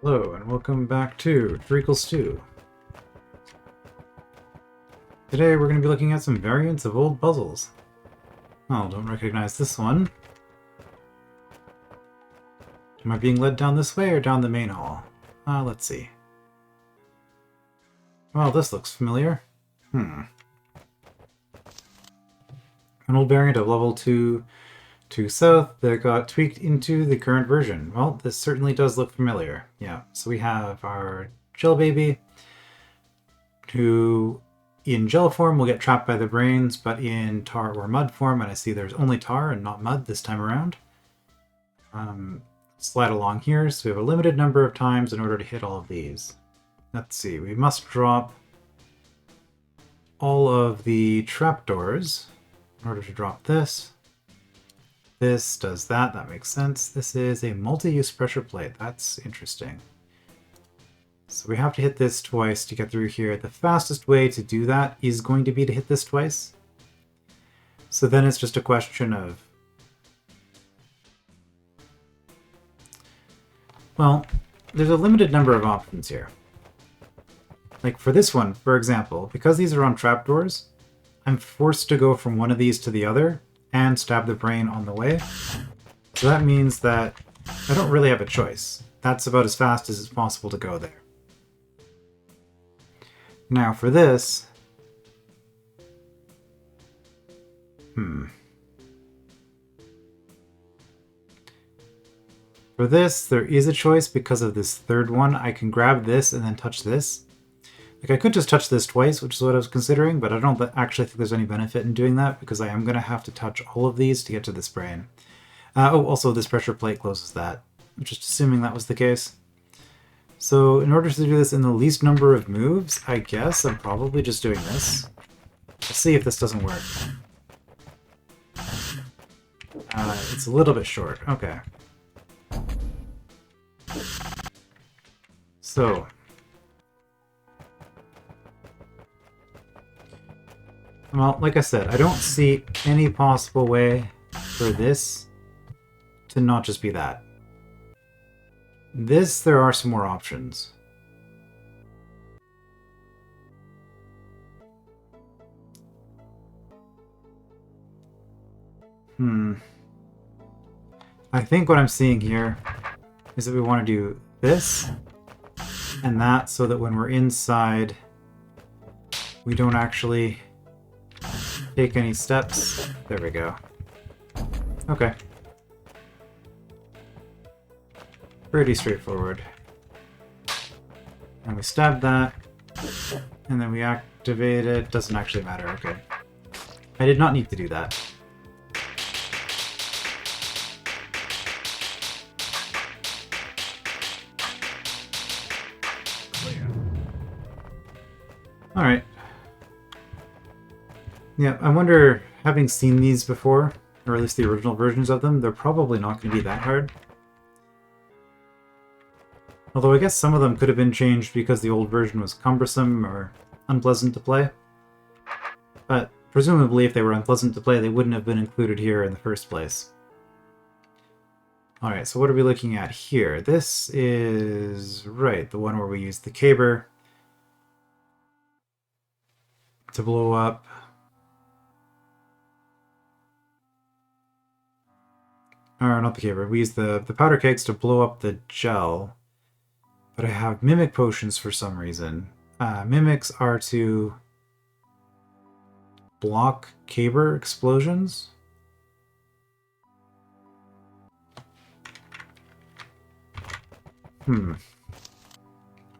Hello, and welcome back to Treacle Stew. Today we're going to be looking at some variants of old puzzles. Oh, don't recognize this one. Am I being led down this way or down the main hall? Let's see. Well, this looks familiar. An old variant of level 2 South that got tweaked into the current version. Well, this certainly does look familiar. Yeah, so we have our Gel Baby, who in gel form will get trapped by the brains, but in tar or mud form, and I see there's only tar and not mud this time around. Slide along here, so we have a limited number of times in order to hit all of these. Let's see, we must drop all of the trapdoors in order to drop this. This does that, that makes sense. This is a multi-use pressure plate, that's interesting. So we have to hit this twice to get through here. The fastest way to do that is going to be to hit this twice. So then it's just a question of... Well, there's a limited number of options here. Like for this one, for example, because these are on trapdoors, I'm forced to go from one of these to the other and stab the brain on the way. So that means that I don't really have a choice. That's about as fast as it's possible to go there. Now for this... For this, there is a choice because of this third one. I can grab this and then touch this. Like, I could just touch this twice, which is what I was considering, but I don't actually think there's any benefit in doing that because I am going to have to touch all of these to get to this brain. Also, this pressure plate closes that. I'm just assuming that was the case. So, in order to do this in the least number of moves, I guess I'm probably just doing this. Let's see if this doesn't work. It's a little bit short. Okay. So... Well, like I said, I don't see any possible way for this to not just be that. This, there are some more options. I think what I'm seeing here is that we want to do this and that so that when we're inside, we don't actually take any steps. There we go. Okay. Pretty straightforward. And we stab that, and then we activate it. Doesn't actually matter, okay. I did not need to do that. Alright. Yeah, I wonder, having seen these before, or at least the original versions of them, they're probably not going to be that hard. Although I guess some of them could have been changed because the old version was cumbersome or unpleasant to play. But presumably if they were unpleasant to play, they wouldn't have been included here in the first place. Alright, so what are we looking at here? This is, right, the one where we use the caber to blow up. Or not the caber, we use the powder kegs to blow up the gel. But I have mimic potions for some reason. Mimics are to block caber explosions.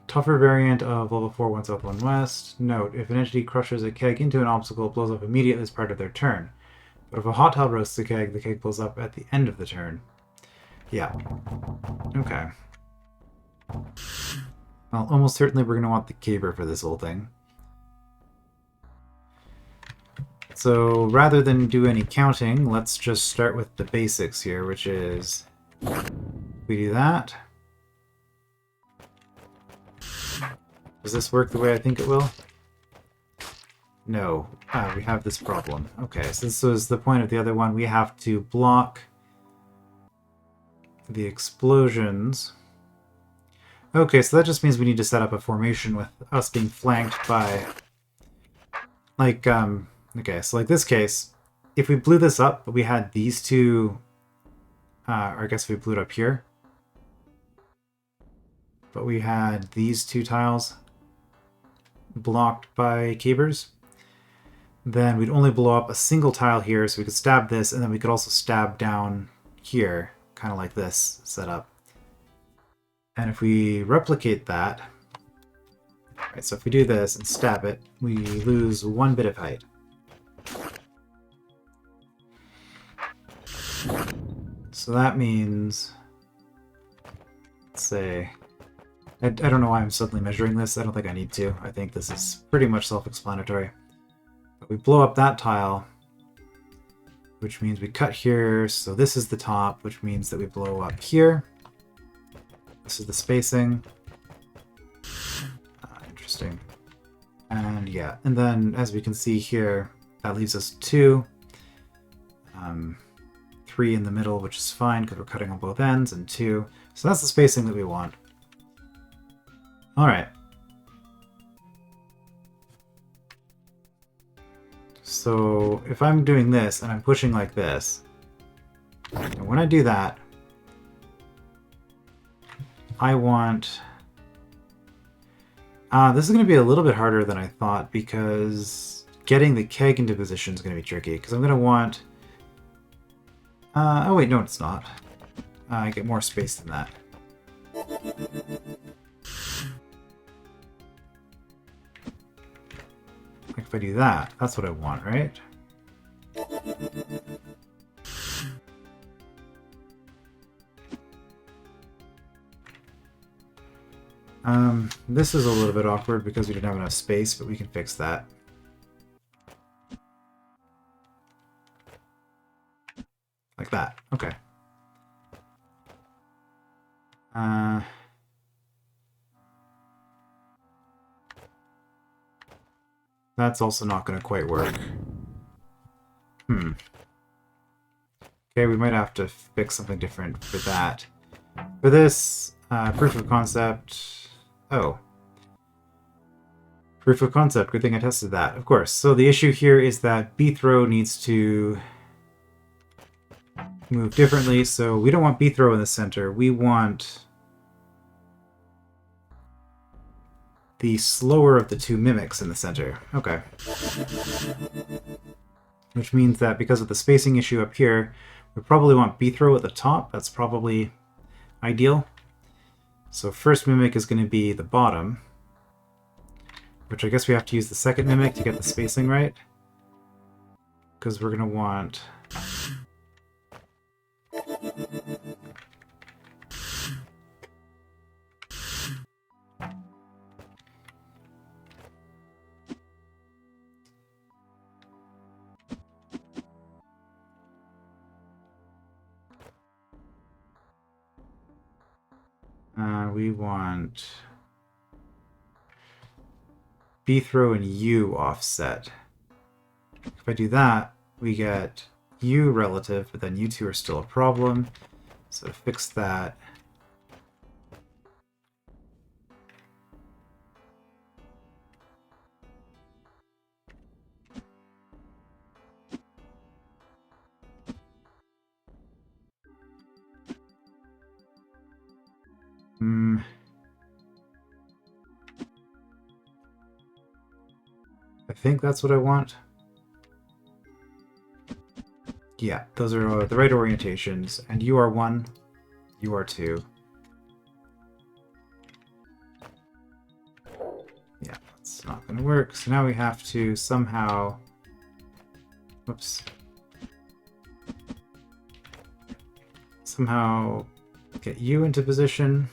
Tougher variant of level 4 1 South 1 West. Note, if an entity crushes a keg into an obstacle, it blows up immediately as part of their turn. But if a hot tub roasts the keg blows up at the end of the turn. Yeah. Okay. Well, almost certainly we're going to want the caber for this whole thing. So rather than do any counting, let's just start with the basics here, which is... we do that. Does this work the way I think it will? No. We have this problem. Okay, so this was the point of the other one. We have to block the explosions Okay, so that just means we need to set up a formation with us being flanked by, like, okay, so like this case, if we blew this up, but we had these two, or I guess we blew it up here, but we had these two tiles blocked by cabers, then we'd only blow up a single tile here, so we could stab this, and then we could also stab down here, kind of like this setup. And if we replicate that, right, so if we do this and stab it, we lose 1 bit of height. So that means, let's say, I don't know why I'm suddenly measuring this. I don't think I need to. I think this is pretty much self-explanatory. But we blow up that tile, which means we cut here. So this is the top, which means that we blow up here. This is the spacing. Interesting. And yeah, and then as we can see here, that leaves us 2. 3 in the middle, which is fine because we're cutting on both ends, and 2. So that's the spacing that we want. Alright. So if I'm doing this and I'm pushing like this, and when I do that, I want... this is going to be a little bit harder than I thought because getting the keg into position is going to be tricky because I'm going to want... oh wait, no it's not. I get more space than that. Like if I do that, that's what I want, right? This is a little bit awkward because we didn't have enough space, but we can fix that. Like that. Okay. That's also not going to quite work. Okay, we might have to fix something different for that. For this, proof of concept... Oh. Proof of concept. Good thing I tested that, of course. So the issue here is that B-throw needs to move differently, so we don't want B-throw in the center. We want the slower of the 2 mimics in the center. Okay. Which means that because of the spacing issue up here, we probably want B-throw at the top. That's probably ideal. So first mimic is going to be the bottom, which I guess we have to use the second mimic to get the spacing right. Because we're going to want... we want B-throw and U offset. If I do that, we get U relative, but then U2 are still a problem. So to fix that, I think that's what I want. Yeah, those are the right orientations. And you are 1, you are 2. Yeah, that's not going to work. So now we have to somehow... Whoops. Somehow get you into position.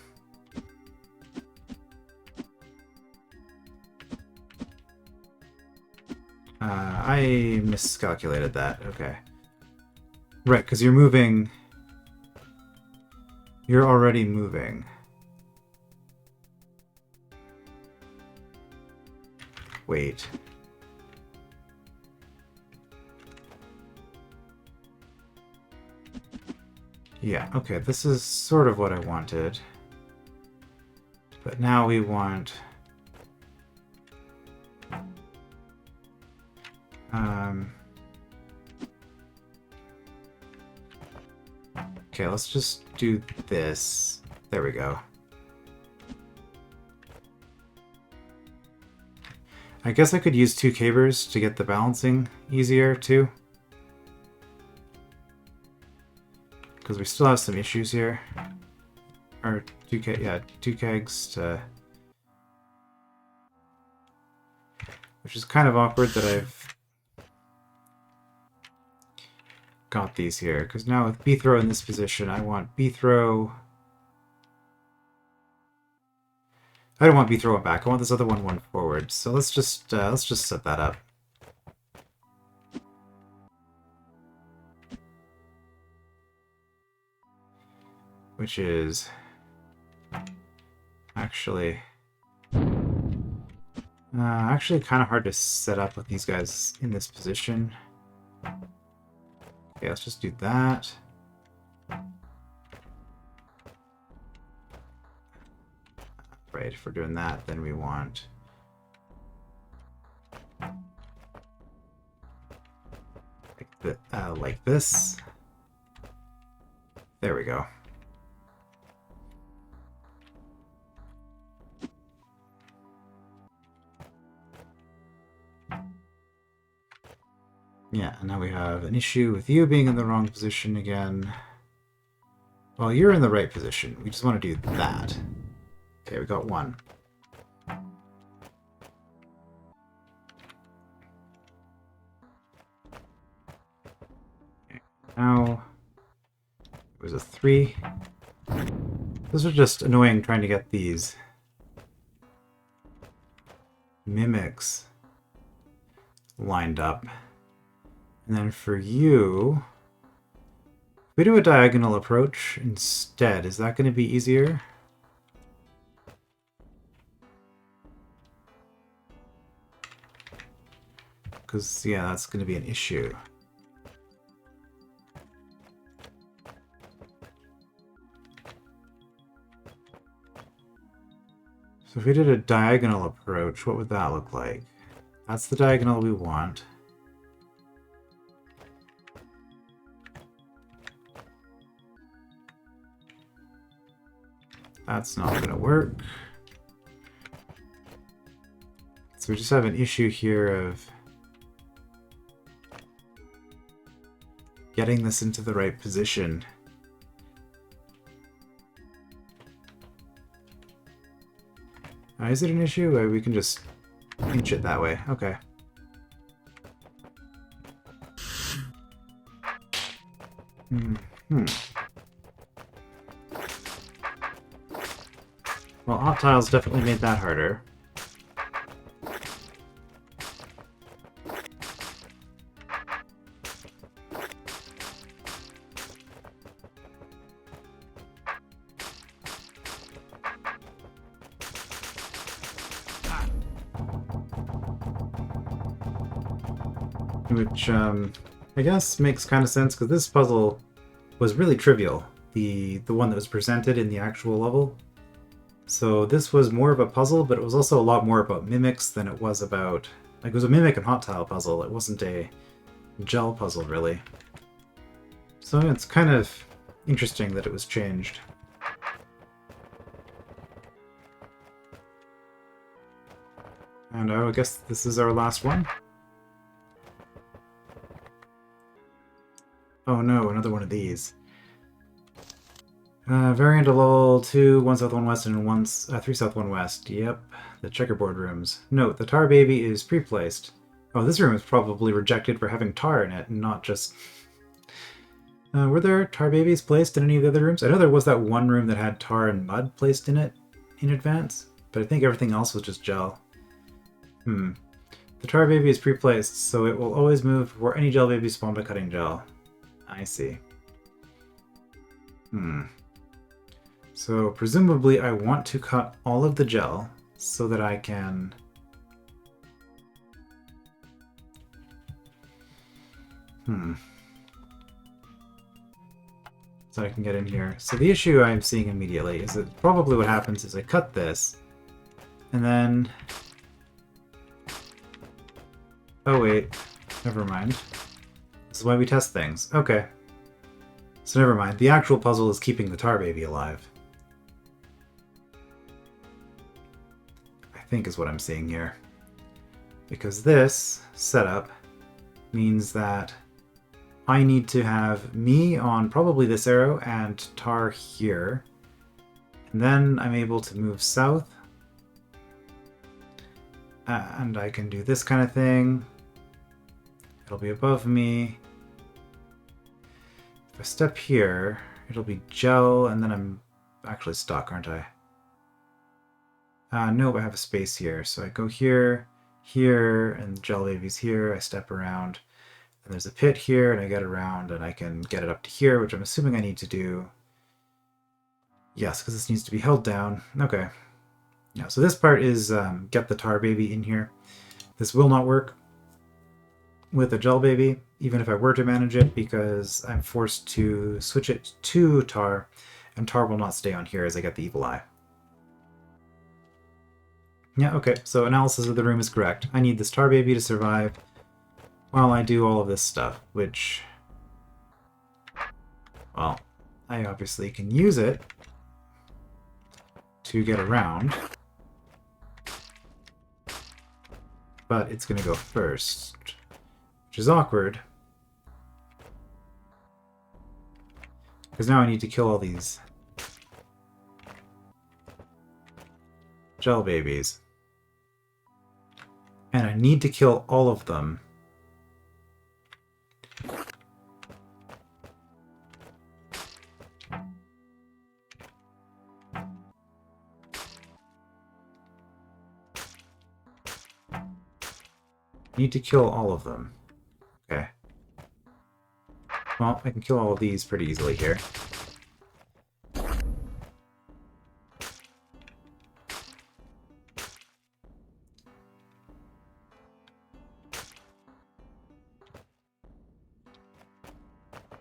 I miscalculated that. Okay. Right, because you're moving... You're already moving. Wait. Yeah, okay, this is sort of what I wanted. But now we want... okay, let's just do this. There we go. I guess I could use 2 cavers to get the balancing easier too. Because we still have some issues here. Or 2 kegs to... which is kind of awkward that I've got these here. Because now with B-throw in this position, I want B-throw... I don't want B-throw back. I want this other one forward. So let's just set that up. Which is actually kind of hard to set up with these guys in this position. Okay, let's just do that. Right, if we're doing that, then we want like this. There we go. Yeah, and now we have an issue with you being in the wrong position again. Well, you're in the right position. We just want to do that. Okay, we got one. Okay, now it was a 3. Those are just annoying trying to get these mimics lined up. And then for you, if we do a diagonal approach instead, is that going to be easier? Because, yeah, that's going to be an issue. So if we did a diagonal approach, what would that look like? That's the diagonal we want. That's not going to work. So we just have an issue here of getting this into the right position. Is it an issue? We can just inch it that way. Okay. Well, hot tiles definitely made that harder. Which, I guess makes kind of sense, because this puzzle was really trivial. The one that was presented in the actual level. So this was more of a puzzle, but it was also a lot more about mimics than it was about... like, it was a mimic and hot tile puzzle. It wasn't a gel puzzle, really. So it's kind of interesting that it was changed. And I guess this is our last one. Oh no, another one of these. Variant of level 2, 1 south, 1 west, and 3 south, 1 west. Yep, the checkerboard rooms. Note, the tar baby is pre-placed. Oh, this room is probably rejected for having tar in it, and not just... were there tar babies placed in any of the other rooms? I know there was that one room that had tar and mud placed in it in advance, but I think everything else was just gel. The tar baby is pre-placed, so it will always move before any gel babies spawn by cutting gel. I see. So presumably I want to cut all of the gel so that I can... so I can get in here. So the issue I'm seeing immediately is that probably what happens is I cut this, and then... Oh wait, never mind. This is why we test things. Okay. So never mind. The actual puzzle is keeping the tar baby alive. I think is what I'm seeing here. Because this setup means that I need to have me on probably this arrow and tar here. And then I'm able to move south. And I can do this kind of thing. It'll be above me. If I step here, it'll be gel, and then I'm actually stuck, aren't I? Nope, I have a space here. So I go here, here, and gel baby's here. I step around. And there's a pit here, and I get around, and I can get it up to here, which I'm assuming I need to do. Yes, because this needs to be held down. Okay. Yeah, so this part is get the tar baby in here. This will not work with a gel baby, even if I were to manage it, because I'm forced to switch it to tar, and tar will not stay on here as I get the evil eye. Yeah, okay, so analysis of the room is correct. I need this tar baby to survive while I do all of this stuff, which, well, I obviously can use it to get around, but it's going to go first, which is awkward, because now I need to kill all these gel babies, and I need to kill all of them. Need to kill all of them. Okay. Well, I can kill all of these pretty easily here.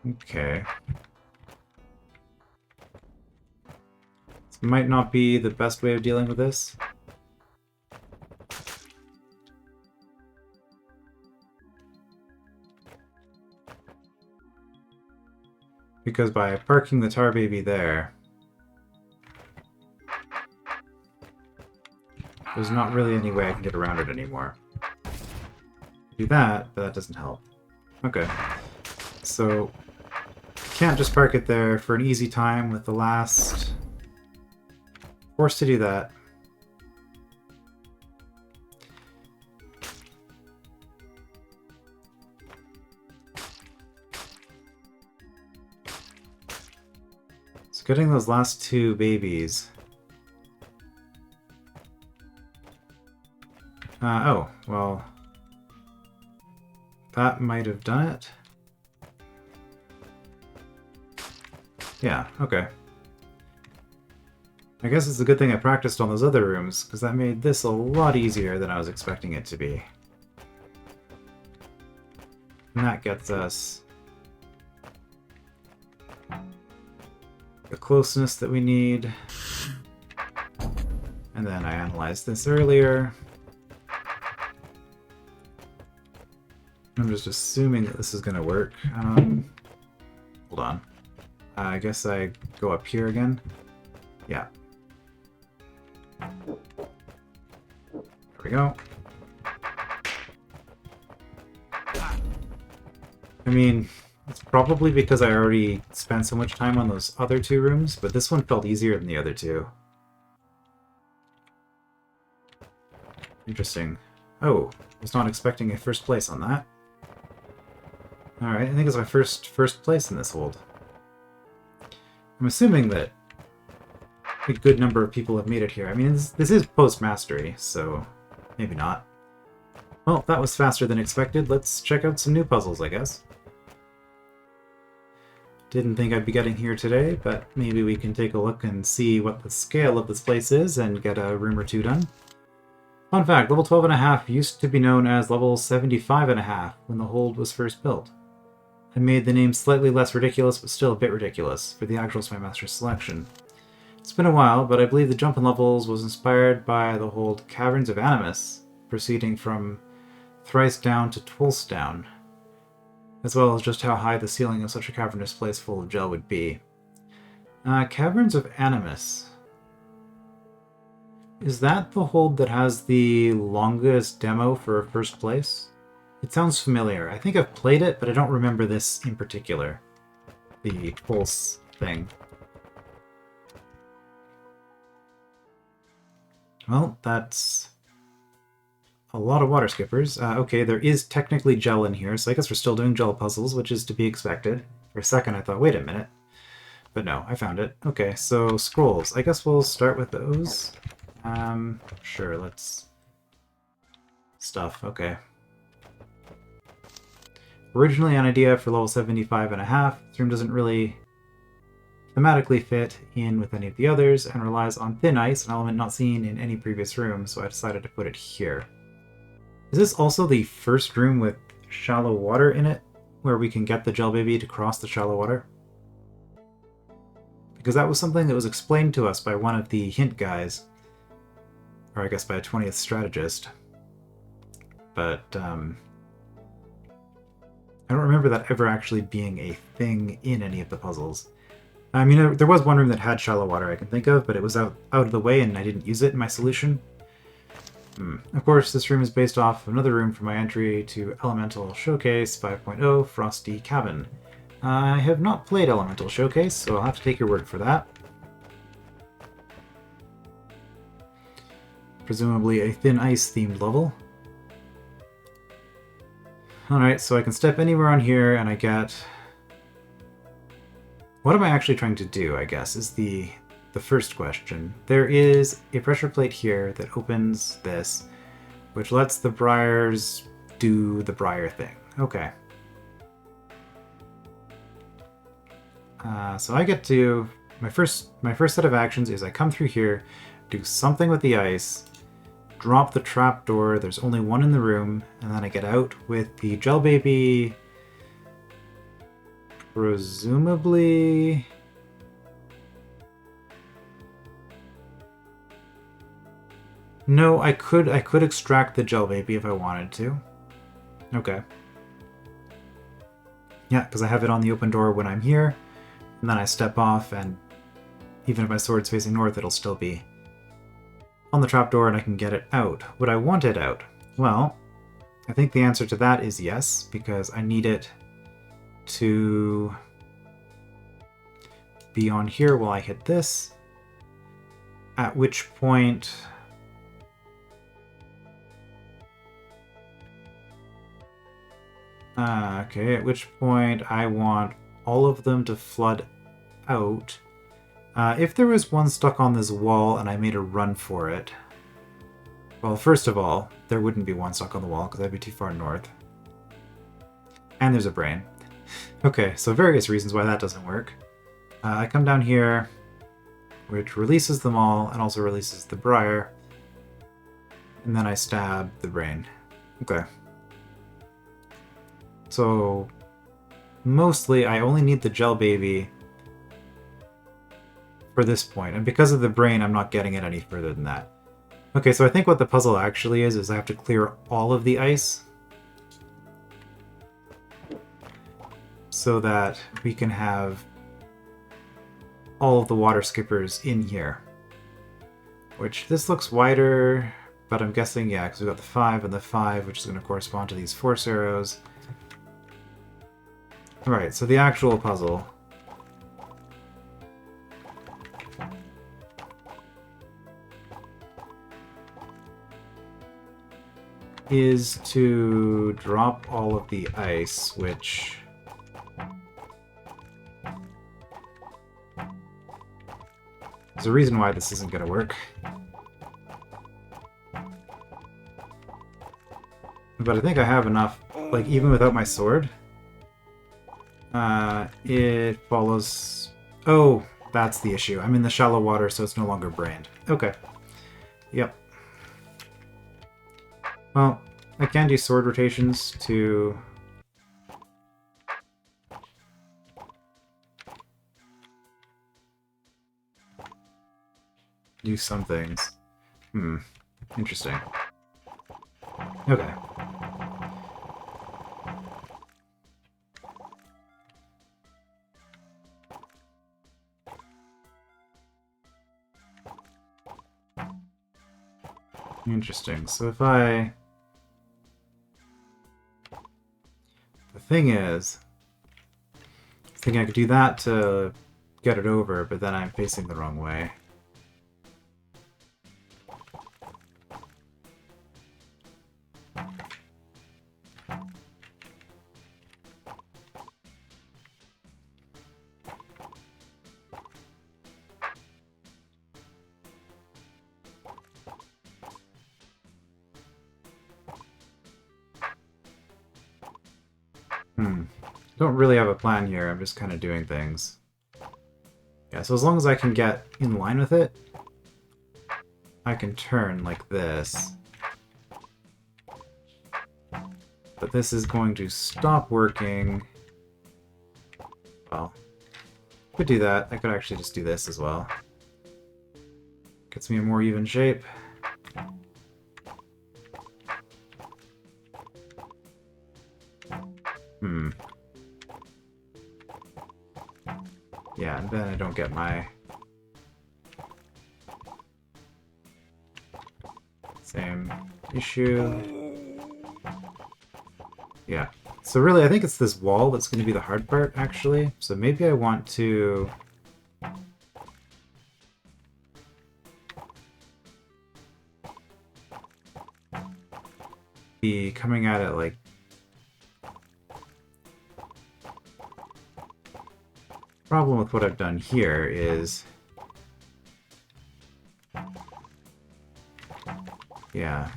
Okay. This might not be the best way of dealing with this. Because by parking the tar baby there, there's not really any way I can get around it anymore. Do that, but that doesn't help. Okay. So, can't just park it there for an easy time with the last. Forced to do that. So getting those last two babies. Oh, well, that might have done it. Yeah, okay. I guess it's a good thing I practiced on those other rooms, because that made this a lot easier than I was expecting it to be. And that gets us the closeness that we need. And then I analyzed this earlier. I'm just assuming that this is going to work. Hold on. I guess I go up here again. Yeah. There we go. I mean, it's probably because I already spent so much time on those other two rooms, but this one felt easier than the other two. Interesting. Oh, I was not expecting a first place on that. Alright, I think it's my first place in this hold. I'm assuming that a good number of people have made it here. I mean, this is post-mastery, so maybe not. Well, that was faster than expected. Let's check out some new puzzles, I guess. Didn't think I'd be getting here today, but maybe we can take a look and see what the scale of this place is and get a room or two done. Fun fact, level 12.5 used to be known as level 75.5 when the hold was first built. I made the name slightly less ridiculous, but still a bit ridiculous, for the actual Smitemaster selection. It's been a while, but I believe the jump in levels was inspired by the whole Caverns of Animus, proceeding from thrice down to twice down, as well as just how high the ceiling of such a cavernous place full of gel would be. Caverns of Animus. Is that the hold that has the longest demo for first place? It sounds familiar. I think I've played it, but I don't remember this in particular. The pulse thing. Well, that's a lot of water skippers. Okay, there is technically gel in here, so I guess we're still doing gel puzzles, which is to be expected. For a second I thought, wait a minute. But no, I found it. Okay, so scrolls. I guess we'll start with those. Sure, let's... Stuff, okay. Originally an idea for level 75.5, this room doesn't really thematically fit in with any of the others and relies on thin ice, an element not seen in any previous room, so I decided to put it here. Is this also the first room with shallow water in it, where we can get the gel baby to cross the shallow water? Because that was something that was explained to us by one of the hint guys, or I guess by a 20th strategist. But, I don't remember that ever actually being a thing in any of the puzzles. I mean, there was one room that had shallow water I can think of, but it was out of the way and I didn't use it in my solution. Of course, this room is based off another room from my entry to Elemental Showcase 5.0 Frosty Cabin. I have not played Elemental Showcase, so I'll have to take your word for that. Presumably a thin ice themed level. Alright, so I can step anywhere on here and I get... What am I actually trying to do, I guess, is the first question. There is a pressure plate here that opens this, which lets the briars do the briar thing. Okay. So I get to... My first set of actions is I come through here, do something with the ice, drop the trapdoor, there's only one in the room, and then I get out with the gel baby... Presumably... No, I could extract the gel baby if I wanted to. Okay. Yeah, because I have it on the open door when I'm here, and then I step off, and even if my sword's facing north, it'll still be on the trapdoor and I can get it out. Would I want it out? Well, I think the answer to that is yes, because I need it to be on here while I hit this, at which point... okay, at which point I want all of them to flood out. If there was one stuck on this wall and I made a run for it... Well, first of all, there wouldn't be one stuck on the wall because that'd be too far north. And there's a brain. Okay, so various reasons why that doesn't work. I come down here, which releases them all and also releases the briar. And then I stab the brain. Okay. So, mostly I only need the gel baby for this point, and because of the brain I'm not getting it any further than that. Okay, so I think what the puzzle actually is I have to clear all of the ice so that we can have all of the water skippers in here. Which, this looks wider, but I'm guessing, yeah, because we've got the 5 and the 5, which is going to correspond to these force arrows. Alright, so the actual puzzle is to drop all of the ice, which... There's a reason why this isn't going to work. But I think I have enough, like, even without my sword. It follows... Oh, that's the issue. I'm in the shallow water, so it's no longer brained. Okay. Yep. Well, I can do sword rotations to do some things. Interesting. Okay. Interesting. So if I... The thing is... I was thinking I could do that to get it over, but then I'm facing the wrong way. Don't really have a plan here, I'm just kind of doing things. Yeah, so as long as I can get in line with it, I can turn like this. But this is going to stop working. Well, I could do that. I could actually just do this as well. Gets me a more even shape. Yeah, and then I don't get my same issue. Yeah. So really, I think it's this wall that's going to be the hard part, actually. So maybe I want to... be coming at it like... Problem with what I've done here is... Yeah.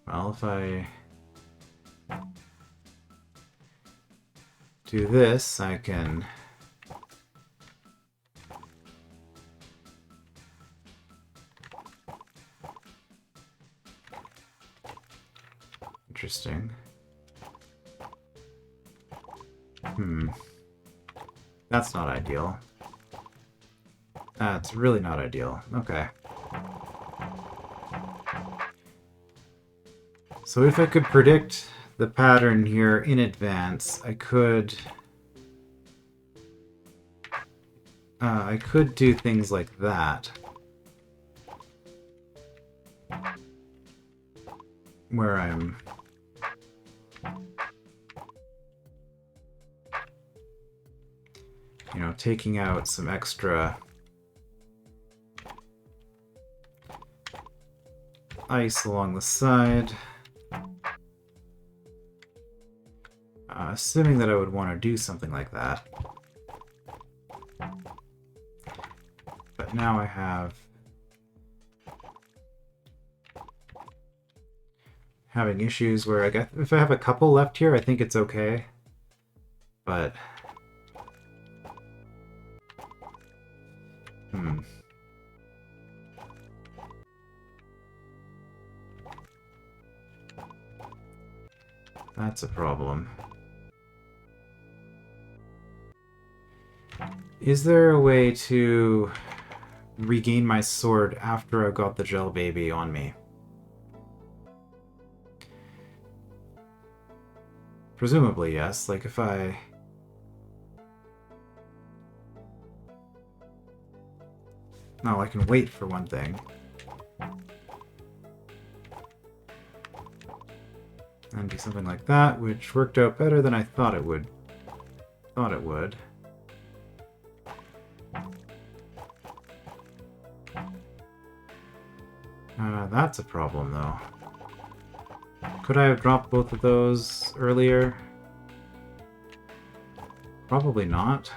Well, if I do this, I can... Interesting. That's not ideal. That's really not ideal. Okay. So if I could predict the pattern here in advance, I could do things like that. Where I'm... you know, taking out some extra ice along the side. Assuming that I would want to do something like that. But now I have... having issues where I guess if I have a couple left here, I think it's okay. But... That's a problem. Is there a way to regain my sword after I got the gel baby on me? Presumably, yes. Like, if I... No, I can wait for one thing. And do something like that, which worked out better than I thought it would. That's a problem, though. Could I have dropped both of those earlier? Probably not.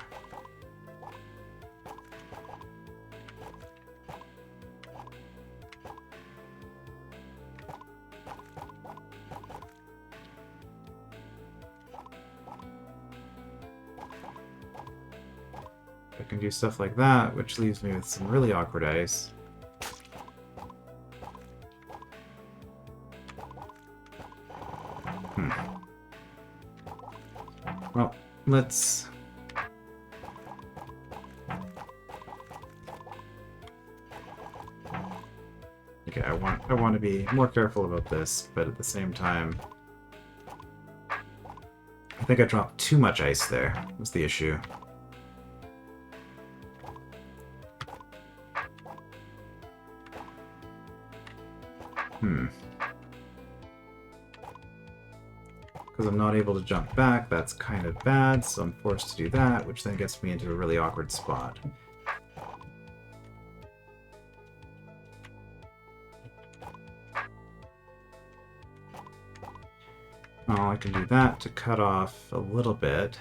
I can do stuff like that, which leaves me with some really awkward ice. Well, let's... Okay, I want to be more careful about this, but at the same time, I think I dropped too much ice there. Was the issue. Because I'm not able to jump back, that's kind of bad, so I'm forced to do that, which then gets me into a really awkward spot. Well, I can do that to cut off a little bit.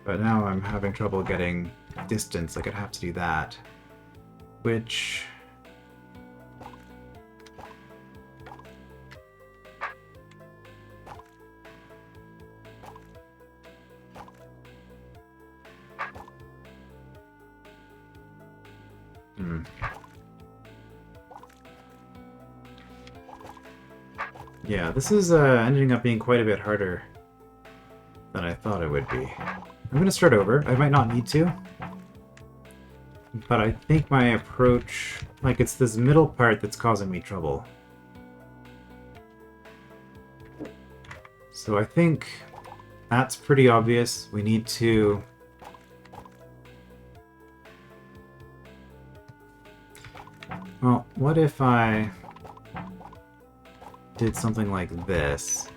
But now I'm having trouble getting distance, like I'd have to do that. Which... Yeah, this is ending up being quite a bit harder than I thought it would be. I'm going to start over. I might not need to. But I think my approach... Like, it's this middle part that's causing me trouble. So I think that's pretty obvious. We need to... Well, what if I did something like this?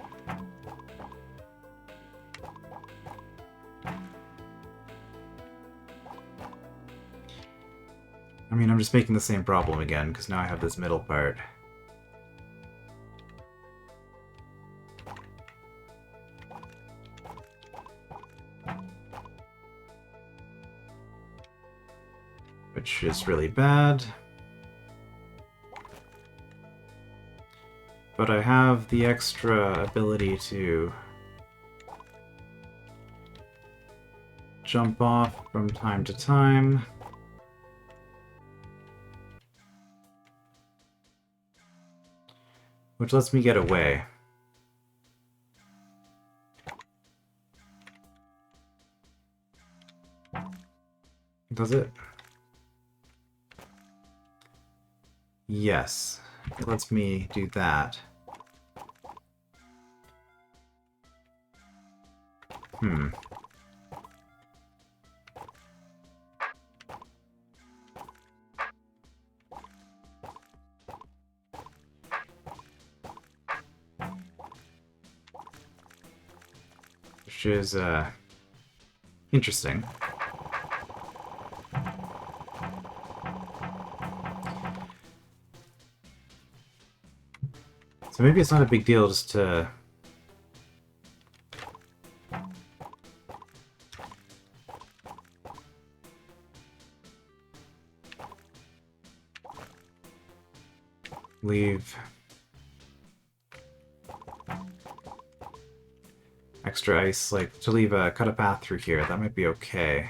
I mean, I'm just making the same problem again, because now I have this middle part. Which is really bad. But I have the extra ability to jump off from time to time. Which lets me get away. Does it? Yes. It lets me do that. Which is, interesting. So maybe it's not a big deal just to... leave extra ice, like to leave cut a path through here. That might be okay.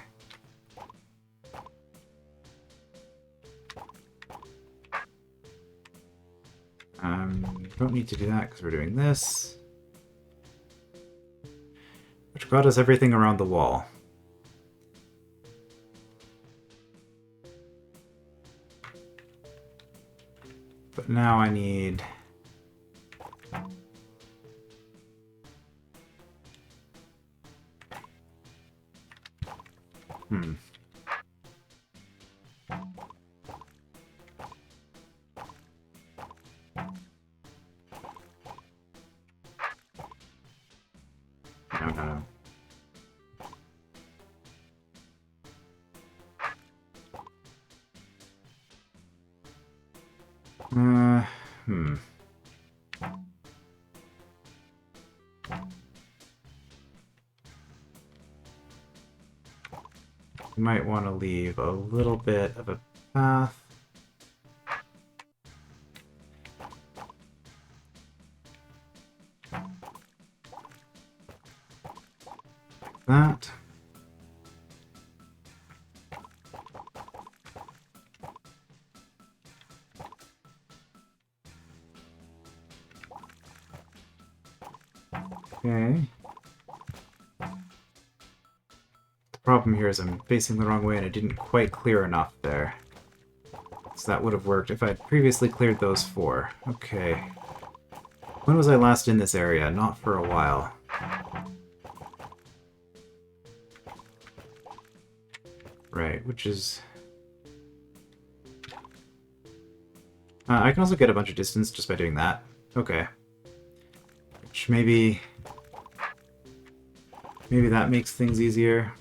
Don't need to do that because we're doing this. Which got us everything around the wall. But now I need... You might want to leave a little bit of a path. Like that. Okay. The problem here is I'm facing the wrong way and I didn't quite clear enough there. So that would have worked if I had previously cleared those 4. Okay. When was I last in this area? Not for a while. Right, which is... I can also get a bunch of distance just by doing that. Okay. Which maybe that makes things easier.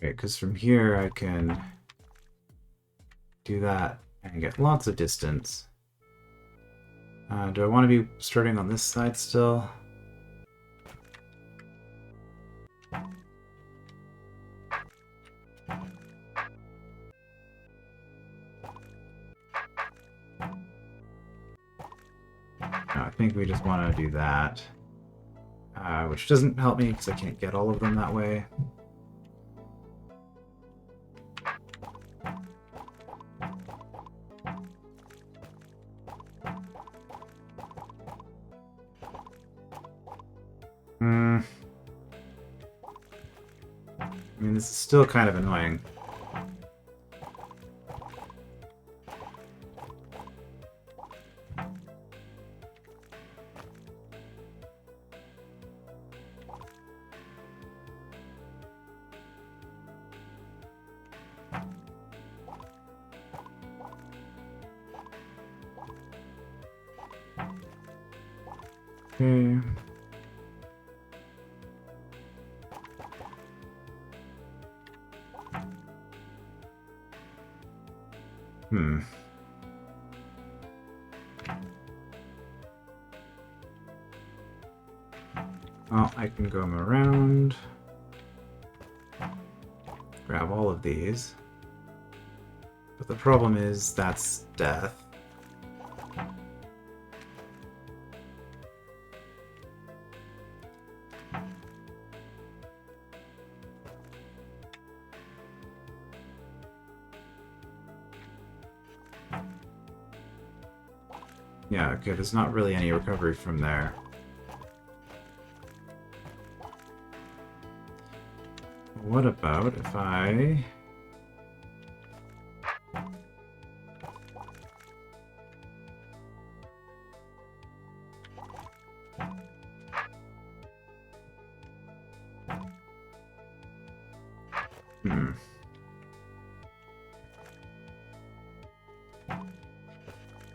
Right, because from here I can do that and get lots of distance. Do I want to be starting on this side still? No, I think we just want to do that. Which doesn't help me because I can't get all of them that way. I mean, this is still kind of annoying. Okay. Well, I can go around, grab all of these, but the problem is that's death. Yeah, okay, there's not really any recovery from there. What about if I...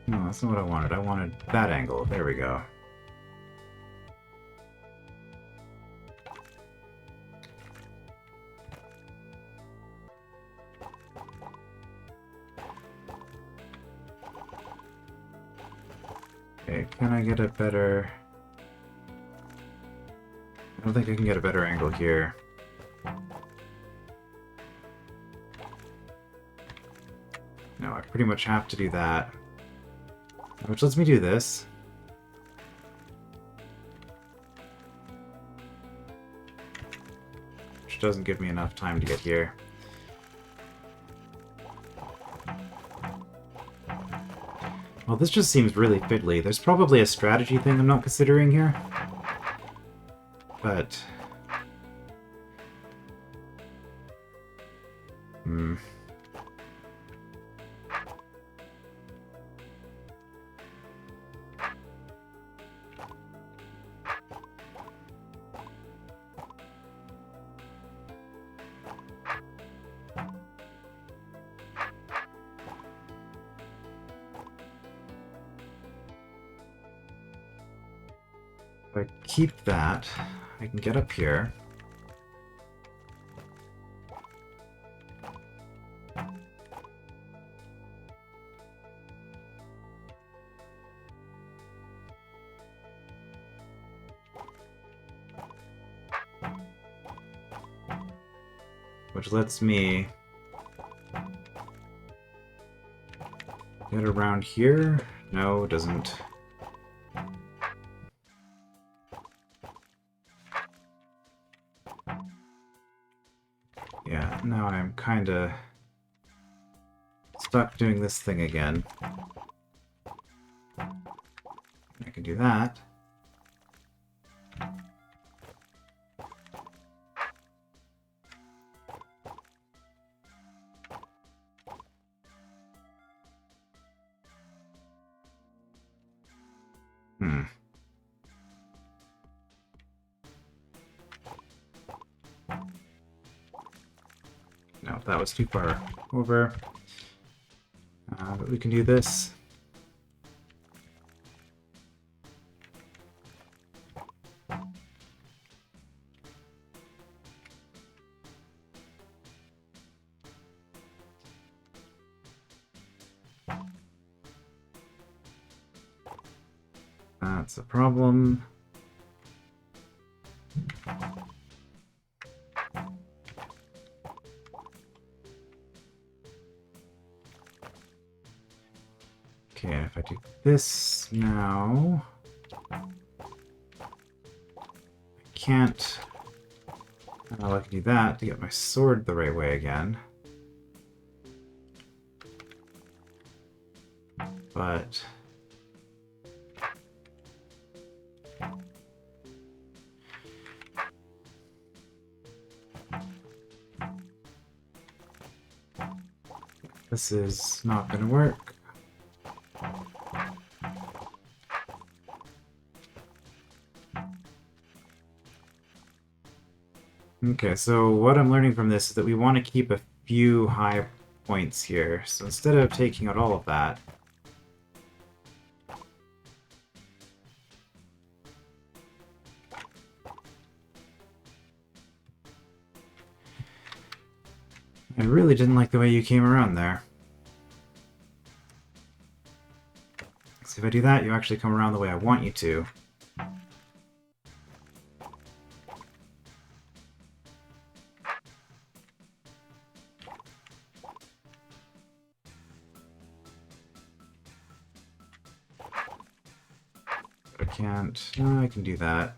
No, that's not what I wanted. I wanted that angle. There we go. Okay, can I get a better... I don't think I can get a better angle here. No, I pretty much have to do that. Which lets me do this. Which doesn't give me enough time to get here. Well, this just seems really fiddly. There's probably a strategy thing I'm not considering here. But... if I keep that, I can get up here. which lets me get around here. No, it doesn't. Yeah, now I'm kind of stuck doing this thing again. I can do that. No, that was too far over. But we can do this. That's a problem. Okay, and if I do this now, I can't. I can do that to get my sword the right way again. But this is not going to work. Okay, so what I'm learning from this is that we want to keep a few high points here. So instead of taking out all of that, I really didn't like the way you came around there. So if I do that, you actually come around the way I want you to. I can't. I can do that.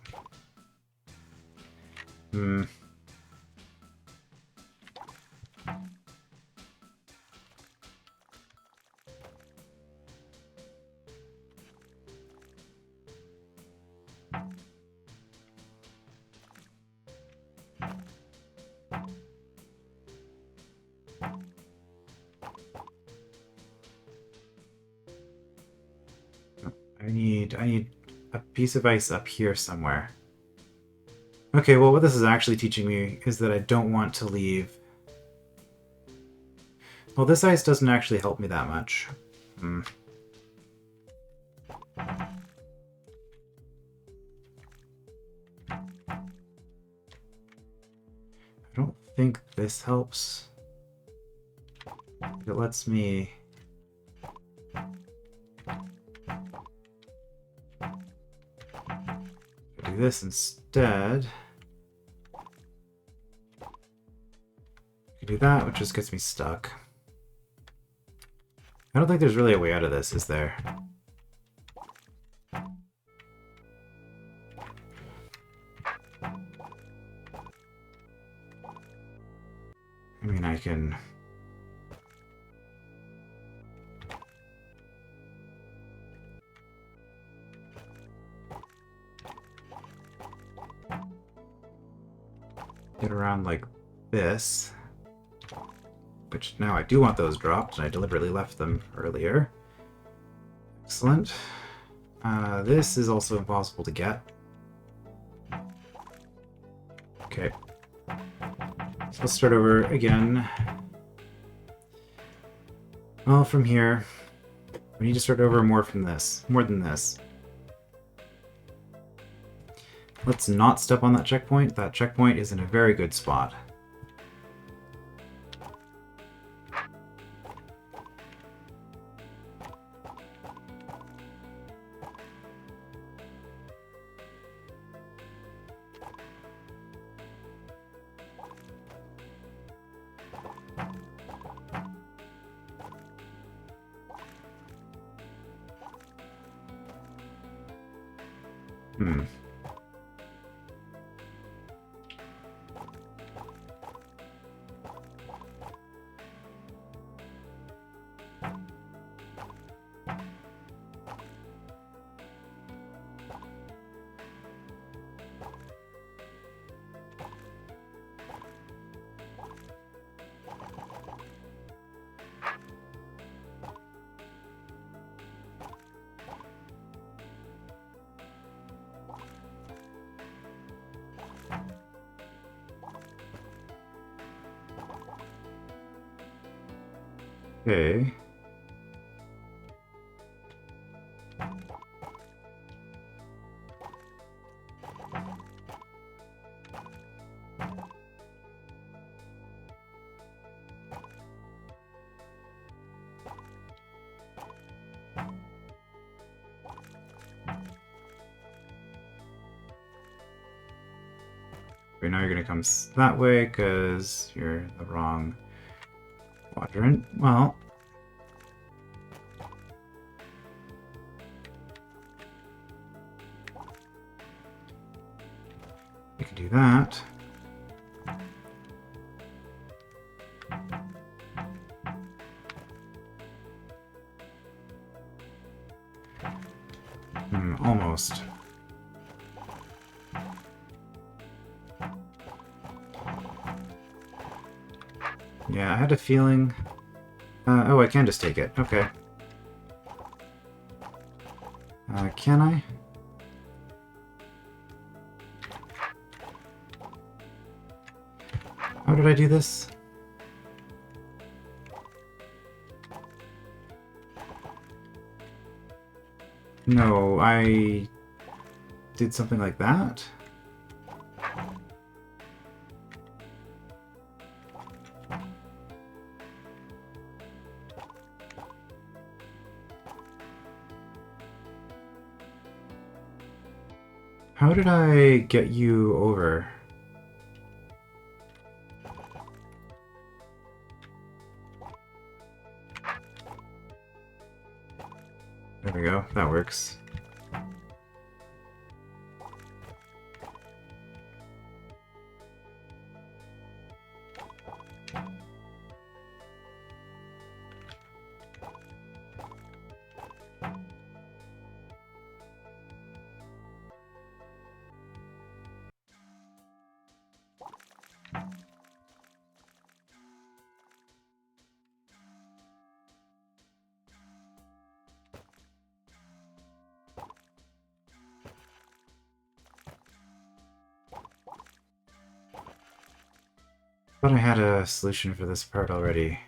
I need a piece of ice up here somewhere. Okay, well, what this is actually teaching me is that I don't want to leave. Well, this ice doesn't actually help me that much. I don't think this helps. It lets me... do this instead. I can do that, which just gets me stuck. I don't think there's really a way out of this, is there? I mean, I can... get around like this. Which now I do want those dropped, and I deliberately left them earlier. Excellent. This is also impossible to get. Okay. So let's start over again. Well, from here, we need to start over more than this. Let's not step on that checkpoint. That checkpoint is in a very good spot. Hmm. Okay. Wait, now you're gonna come that way because you're the wrong quadrant. Well, you can do that. Almost. Yeah, I had a feeling... oh, I can just take it. Okay. Can I? How did I do this? No, I did something like that? How did I get you over? There we go. That works. Thought I had a solution for this part already.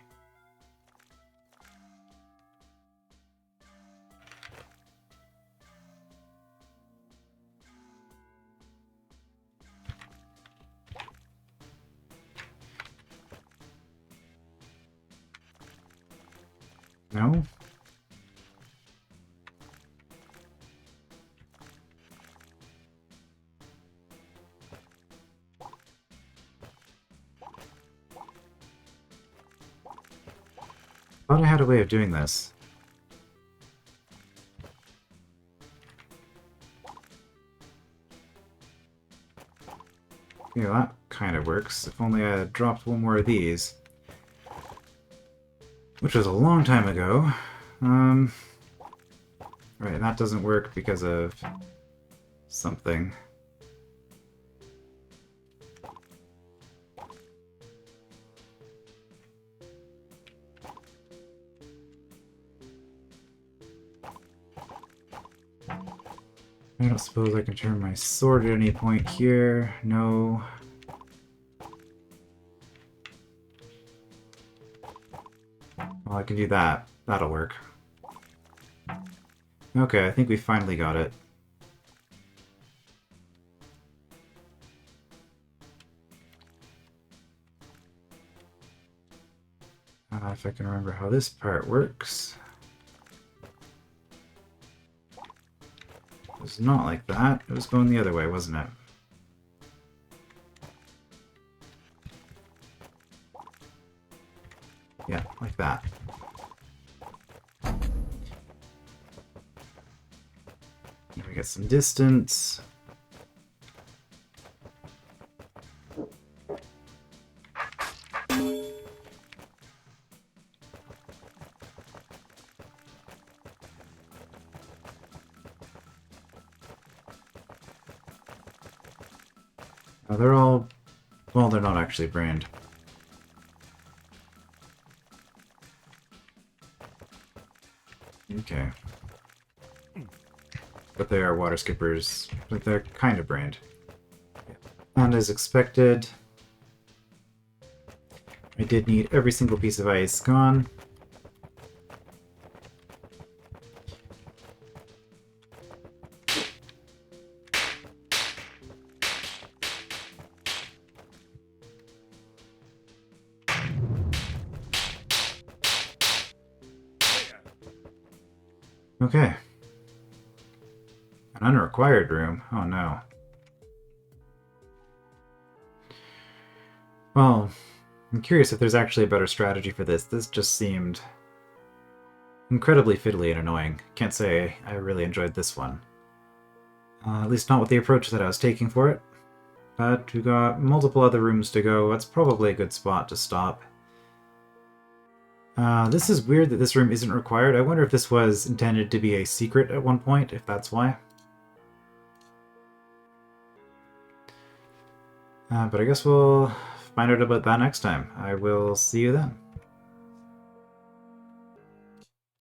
No? Thought I had a way of doing this. Yeah, that kind of works. If only I had dropped one more of these. Which was a long time ago. Right, that doesn't work because of something. I don't suppose I can turn my sword at any point here. No. Well, I can do that. That'll work. Okay, I think we finally got it. If I can remember how this part works. It was not like that. It was going the other way, wasn't it? Yeah, like that. There we Get some distance. They're all... well, they're not actually brained. Okay. But they are water skippers, but they're kind of brained. And as expected, I did need every single piece of ice gone. Okay. An unrequired room? Oh no. Well, I'm curious if there's actually a better strategy for this. This just seemed incredibly fiddly and annoying. Can't say I really enjoyed this one. At least not with the approach that I was taking for it. But we've got multiple other rooms to go. That's probably a good spot to stop. This is weird that this room isn't required. I wonder if this was intended to be a secret at one point, if that's why. But I guess we'll find out about that next time. I will see you then.